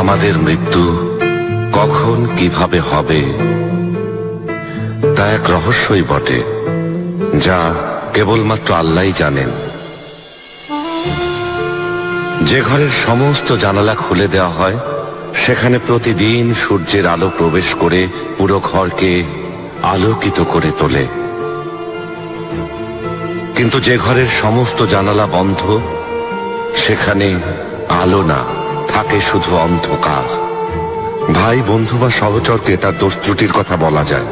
আমাদের মৃত্যু কখন কিভাবে হবে তা এক রহস্যই বটে, যা কেবলমাত্র আল্লাহই জানেন। যে ঘরের সমস্ত জানালা খুলে দেওয়া হয়, সেখানে প্রতিদিন সূর্যের আলো প্রবেশ করে পুরো ঘরকে আলোকিত করে তোলে। কিন্তু যে ঘরের সমস্ত জানালা বন্ধ, সেখানে আলো না, থাকে শুধু অন্ধকার। ভাই, বন্ধু বা সহচরকে তার দোষ ত্রুটির কথা বলা যায়,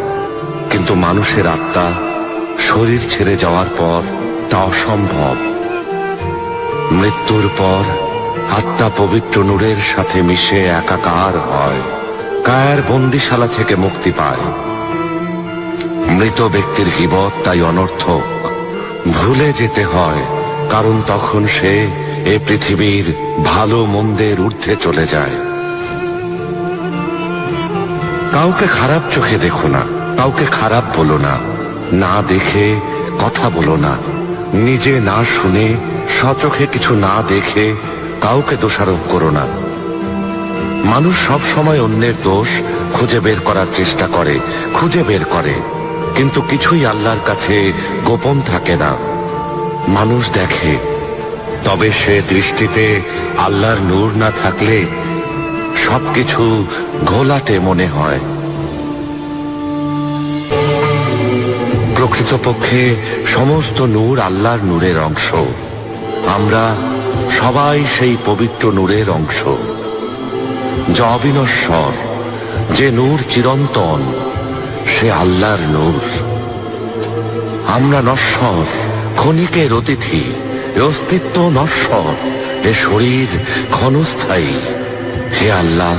কিন্তু মানুষের আত্মা শরীর ছেড়ে যাওয়ার পর তা অসম্ভব। মৃত্যুর পর আত্মা পবিত্র নূরের সাথে মিশে একাকার হয়, কায়ার বন্দিশালা থেকে মুক্তি পায়। মৃত ব্যক্তির গীবত তাই অনর্থক, ভুলে যেতে হয়, কারণ তখন সে এ পৃথিবীর ভালো মন্দের ঊর্ধ্বে চলে যায়। কাউকে খারাপ চোখে দেখো না, কাউকে খারাপ বলো না, না দেখে কথা বলো না, নিজে না শুনে স্বচোখে কিছু না দেখে কাউকে দোষারোপ করো না। মানুষ সব সময় অন্যের দোষ খুঁজে বের করার চেষ্টা করে, খুঁজে বের করে, কিন্তু কিছুই আল্লাহর কাছে গোপন থাকে না। মানুষ দেখে, তবে সে দৃষ্টিতে আল্লাহর নূর না থাকলে সবকিছু ঘোলাটে মনে হয়। প্রকৃতপক্ষে সমস্ত নূর আল্লাহর নূরের অংশ। আমরা সবাই সেই পবিত্র নূরের অংশ, যা অবিনশ্বর। যে নূর চিরন্তন, সে আল্লাহর নূর। আমরা নশ্বর, ক্ষণিকের অতিথি, এ অস্তিত্ব নশ্বর, এ শরীর ক্ষণস্থায়ী। হে আল্লাহ,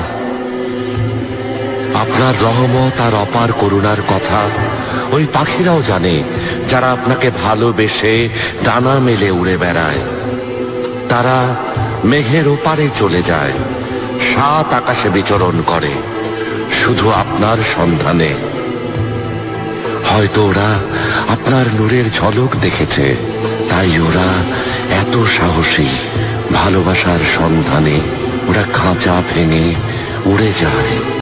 আপনার রহমত আর অপার করুণার কথা ওই পাখিরাও জানে, যারা আপনাকে ভালোবেসে ডানা মেলে উড়ে বেড়ায়। তারা মেঘের ওপারে চলে যায়, 7 আকাশে বিচরণ করে, শুধু আপনার সন্ধানে। হয়তো ওরা আপনার নূরের ঝলক দেখেছে, তাই ওরা এত সাহসী। ভালোবাসার সন্ধানে ওরা খাঁচা ভেঙে উড়ে যায়।